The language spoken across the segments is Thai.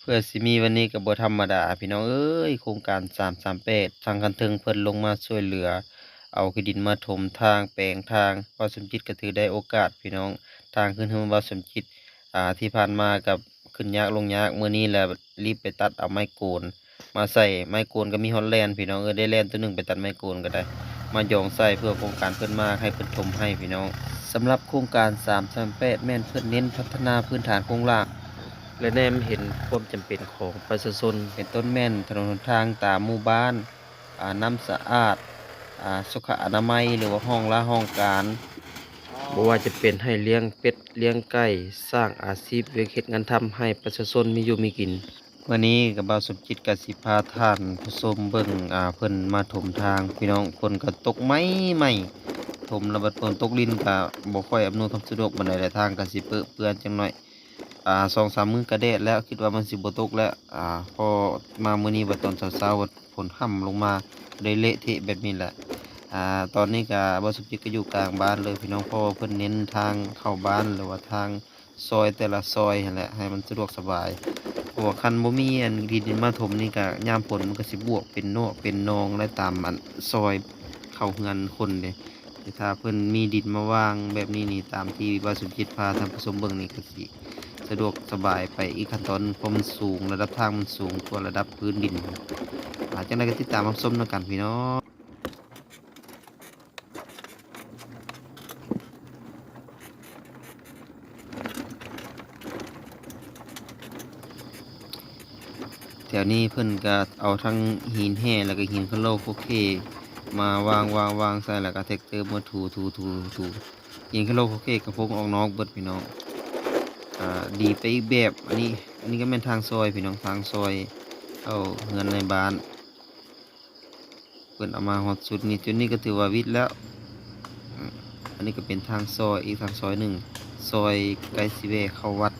เพื่อสิมีวันนี้ก็บ่ธรรมดาพี่น้องเอ้ยโครงการ338ทางคันเทิงเพิ่นลงมาช่วยเหลือเอาขี้ดินมาถมทางแปลงทางบ่าวสมจิตก็ถือได้โอกาสพี่น้องทางขึ้นเฮือนบ่าวสมจิตที่ผ่านมากับขึ้นยากลงยากมื้อนี้แหละรีบไปตัดเอาไม้โกนมาใส่ไม้โกนก็มีฮอลแลนด์พี่น้องได้แล่นตัวหนึงไปตัดไม้โกนก็ได้มาโยงใส่เพื่อโครงการเพิ่นมาให้เพิ่นถมให้พี่น้องสำหรับโครงการ338แม่นเพิ่นเน้นพัฒนาพื้นฐานโครงล่าง และแนมเห็นความจำเป็นของประชาชนเป็นต้นแม่นถนนหนทางตามหมู่บ้านน้ำสะอาดสุขอนามัยหรือว่าห้องละห้องการบ่ว่าจะเป็นให้เลี้ยงเป็ดเลี้ยงไก่สร้างอาชีพเวียกเฮ็ดงานทำให้ประชาชนมีอยู่มีกินวันนี้กับบ่าวสมจิตกสิพาท่านผู้ชมเบิ่งเพิ่นมาถมทางพี่น้องฝนก็ตกไหม่ถมแล้วบัดฝนตกลิ้นก็บ่ค่อยอำนวยความสะดวกปานใดแต่ทางก็สิเปื้อนจังหน่อย 2-3มื้อก็แดดแล้วคิดว่ามันสิบ่ตกแล้วพอมามื้อนี้บัดตอนเช้าๆบัดฝนค่ำลงมาเลยเละเทะแบบนี้แหละตอนนี้ก็บ่สุจิตก็อยู่กลางบ้านเลยพี่น้องเพราะว่าเพิ่นเน้นทางเข้าบ้านหรือว่าทางซอยแต่ละซอยนั่นแหละให้มันสะดวกสบายเพราะว่าคันบ่มีอันดินมาถมนี่ก็ยามฝนมันก็สิบวกเป็นโนเป็นนองและตามอันซอยเข้าเรือนคนเด้แต่ถ้าเพิ่นมีดินมาวางแบบนี้นี่ตามที่บ่สุจิตพาท่านผู้ชมเบิ่งนี่ก็สิ สะดวกสบายไปอีกขั้นตอนเพราะมันสูงระดับทางมันสูงกว่าระดับพื้นดินจังไดก็ติดตามรับชมนำกันพี่น้องแถวนี้เพิ่นก็เอาทั้งหินแห่แล้วก็หินคันโลกโอเคมาวางใส่แล้วก็แท็กเตอร์มาถูหินคันโลกโอเคกระพงออกนอกเบิดพี่น้องดีไปอีกแบบอันนี้ก็เป็นทางซอยพี่น้องทางซอยเข้าเฮือนในบ้านเพิ่นเอามาฮอดสุดนี้จุดนี้ก็ถือว่าวิดแล้ว อันนี้ก็เป็นทางซอยอีกทางซอยหนึ่งซอยไกลสิเวเข้าวัด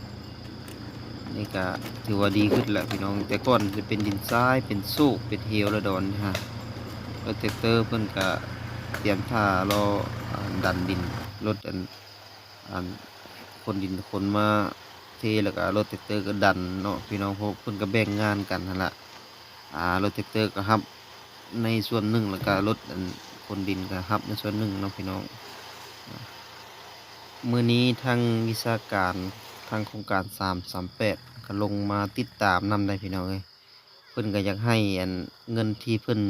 นี่ก็ถือว่าดีขึ้นแหละพี่น้องแต่ก่อนจะเป็นดินทรายเป็นสูกเป็นเฮวและดอนฮะรถแท็กเตอร์เพิ่นก็เตรียมท่ารอดันดินรถอันคนดินคนมาเทแล้วก็รถแท็กเตอร์ก็ดันเนาะพี่น้องเพราะเพิ่นก็แบ่งงานกันนั่นแหละรถแท็กเตอร์ก็รับในส่วนหนึ่งแล้วก็รถคนดินก็รับในส่วนหนึ่งเนาะพี่น้อง มื้อนี้ทางวิชาการทางโครงการ338ก็ลงมาติดตามนำได้พี่น้องเอ้ยเพิ่นก็อยากให้เงินที่เพิ่น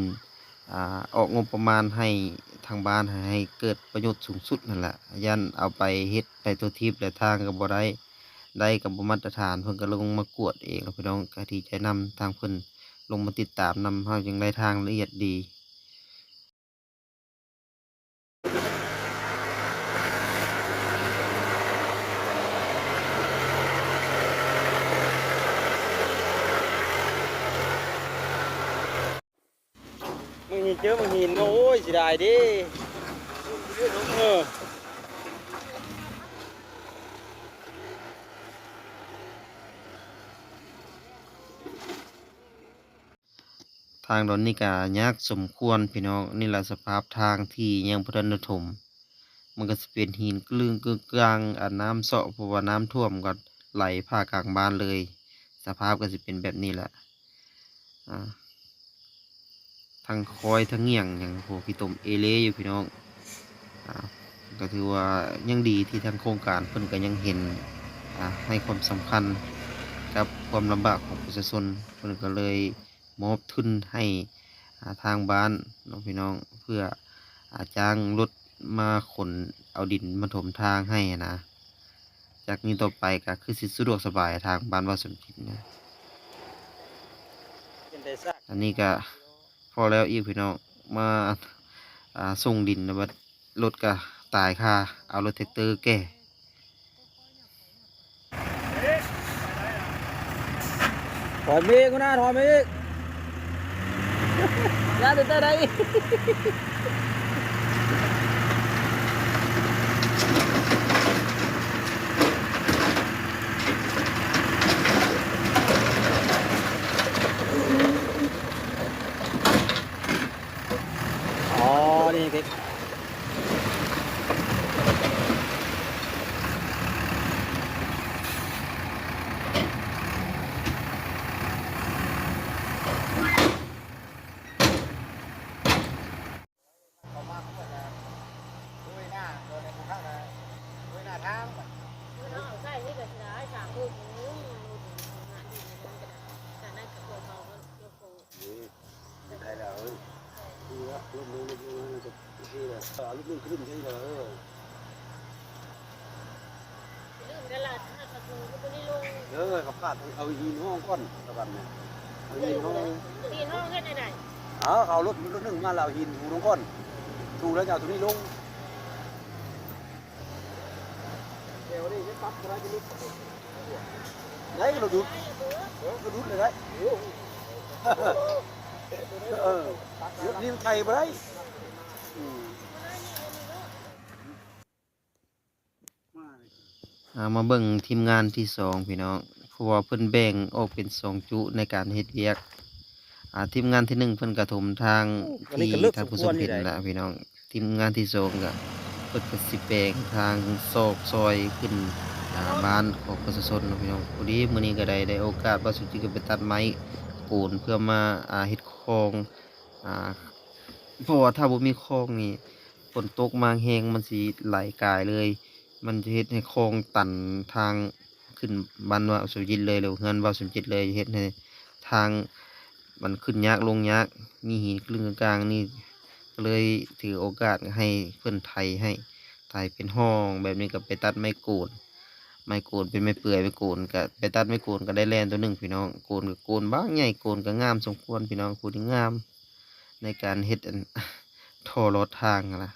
ออกงบประมาณให้ทางบ้านให้เกิดประโยชน์สูงสุดนั่นแหละยันเอาไปเฮ็ดไปตัวทิพย์และทางก็บ่ได้ก็บ่มาตรฐานเพิ่นก็ลงมากวดเองแล้วพี่น้องก็ดีใจนำทางเพิ่นลงมาติดตามนำเฮาจังได้ทางละเอียดดีมึงหินเจอมึงหินโอ้ยสิได้ดิเออทางดอนนี่ก็ยากสมควรพี่น้องนี่แหละสภาพทางที่ยังบ่ทันได้ถม มันก็สิเป็นหินกลึงกึ่งกลางน้ำเซาะเพราะว่าน้ำท่วมก็ไหลผ่ากลางบ้านเลย สภาพก็สิเป็นแบบนี้แหละอ่าทั้งคอยทั้งเงี่ยงอย่างโหพี่ตมเอเล่อยู่พี่น้องอ่าก็ถือว่ายังดีที่ทางโครงการเพิ่นก็ยังเห็นให้ความสำคัญกับความลำบากของประชาชนเพิ่นก็เลยมอบทุนให้ทางบ้านน้องพี่น้องเพื่อจ้างรถมาขนเอาดินมาถมทางให้นะจากนี้ต่อไปก็คือสิสะดวกสบายทางบ้านว่าสมจิตนะเป็นแต่ซากอันนี้ก็พอแล้วอีกพี่น้องมาส่งดินนะบัดรถก็ตายค่ะเอารถแท็กเตอร์แก่ถอยมีกูนะถอยมีย่าตื่นเต้นได้อ๋อนี่คือ ขึ้นขึ้นใช่เหรอ ลืมกันละถ้ากระทูก็ตัวนี้ลง กับขาดเอาหินห้องก้อนตะวันเนี่ยเอาหินห้อง ตีห้องเฮ็ดได้ เอารถหนึ่งมาแล้วหินหูน้องก้อนถูกแล้วจะเอาตัวนี้ลงเดี๋ยวนี่จะปั๊บอะไรจะลุกได้เราดูเราดูเลยได้นี่มันไทยไปได้ มาเบิ่งทีมงานที่สองพี่น้องเพราะว่าเพิ่นแบ่งออกเป็น2จุในการเฮ็ดเวียกทีมงานที่1เพิ่นกระถมทางที่ท่านผู้ชมเห็นแล้วพี่น้องทีมงานที่2ก็เพิ่นก็สิแบ่งทางซอกซอยขึ้นบ้านของประชาชนเนาะพี่น้องพอดีมื้อนี้ก็ได้โอกาสว่าสุจิก็ไปตัดไม้ปูนเพื่อมาเฮ็ดคลองอ่าเพราะว่าถ้าบ่มีคลองนี่ฝนตกมาแฮงมันสิไหลกายเลย มันจะเฮ็ดให้คลองตันทางขึ้นบ้านว่าสมจิตเลยหรือเฮือนว่าสมจิตเลยเฮ็ดให้ทางมันขึ้นยากลงยากมีหินครึ่งกลางนี่ก็เลยถือโอกาสให้เพิ่นไถให้ไถเป็นห้องแบบนี้ก็ไปตัดไม้โกนเป็นไม้เปื่อยไม้โกนก็ไปตัดไม้โกนก็ได้แลนตัวหนึงพี่น้องโกนก็โกนบางใหญ่โกนก็งามสมควรพี่น้องโกนที่งามในการเฮ็ดท่อลอดทางนั่นล่ะ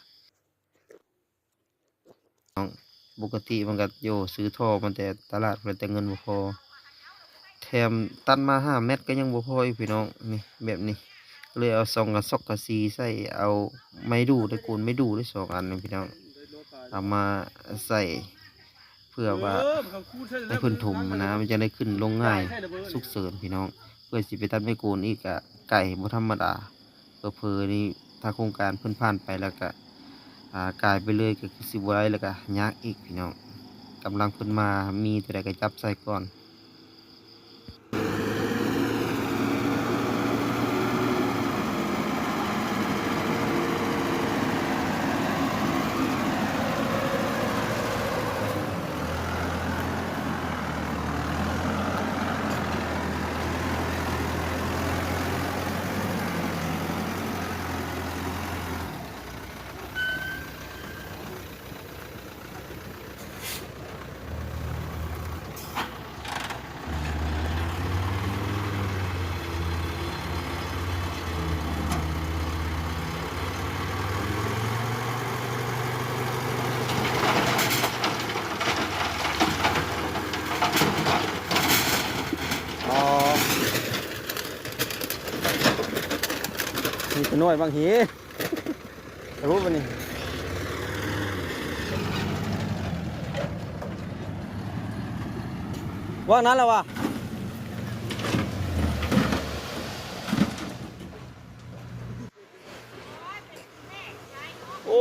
ปกติมันก็โยซื้อท่อมันแต่ตลาดมันแต่เงินบ่พอแถมตันมา5 เม็ดก็ยังบ่พออีกพี่น้องนี่แบบนี้ก็เลยเอาซองกับซอกกับซีใส่เอาไม้ดูได้โกนไม้ดูได้2 อันพี่น้องเอามาใส่เพื่อว่าให้เพิ่นถมนะมันจะได้ขึ้นลงง่ายสุกเสริญพี่น้องเพื่อสิไปตัดไม้โกนอีกก็ไก่บ่ธรรมดาเผลอๆนี่ถ้าโครงการเพิ่นผ่านไปแล้วก็กลายไปเลยก็คือสิบ่ได้แล้วก็ยากอีกพี่น้องกำลังเพิ่นมามีแต่ใดก็จับใส่ก่อนมีตัวน้อยบางทีรู้ป่ะนี่ว่านั้นแล้ววะโอ้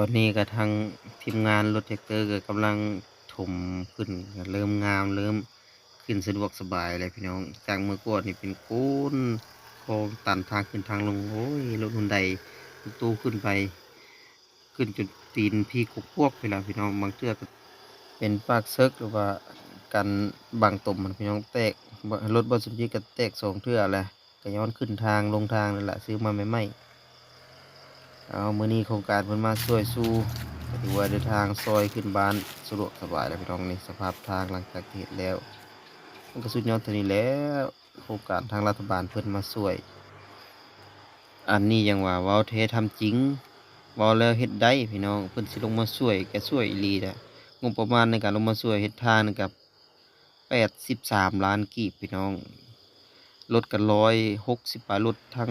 ตอนนี้ก็ทางทีมงานรถแท็กเตอร์ก็กำลังถมขึ้นก็เริ่มงามเริ่มขึ้นสะดวกสบายเลยพี่น้องจากเมื่อก่อนนี่เป็นโค้นคลองตันทางขึ้นทางลงโอ้ยรถหุ่นใดตู้ขึ้นไปขึ้นจนตีนพี่กุกพวกเวลาพี่น้องบางเทื่อก็เป็นปากเซิกหรือว่ากันบางตมมันพี่น้องแตกรถบรรทุกก็แตก2 เทื่อแหละก็ย้อนขึ้นทางลงทางนั่นแหละซื้อมาใหม่ๆเอามื้อนี้โครงการเพิ่นมาช่วยสู้ก็ถือว่าเดินทางซอยขึ้นบ้านสะดวกสบายแล้วพี่น้องนี่สภาพทางหลังจากที่เฮ็ดแล้วมันก็สุดยอดเท่านี้แล้วโครงการทางรัฐบาลเพิ่นมาช่วยอันนี้ยังว่าเว้าแท้ทำจริงเว้าแล้วเฮ็ดได้พี่น้องเพิ่นสิลงมาช่วยก็ช่วยอีหลีแหละงบประมาณในการลงมาช่วยเฮ็ดทางนี่ก็83 ล้านกีบพี่น้องรถก็160ปลายรถทั้ง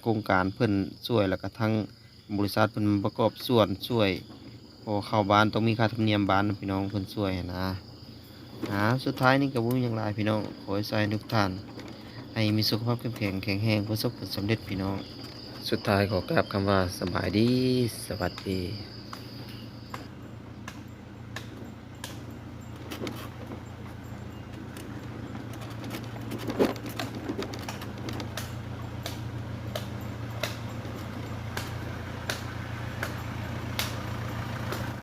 โครงการเพิ่นช่วยแล้วก็ทั้งบริษัทเพิ่นประกอบส่วนช่วยพอเข้าบ้านต้องมีค่าธรรมเนียมบ้านพี่น้องเพิ่นช่วยหั้นนะสุดท้ายนี่ก็บ่มีหยังหลายพี่น้องขอให้ใส่ทุกท่านให้มีสุขภาพเข้มแข็งแข็งแรงประสบผลสำเร็จพี่น้องสุดท้ายขอกราบคำว่าสบายดีสวัสดี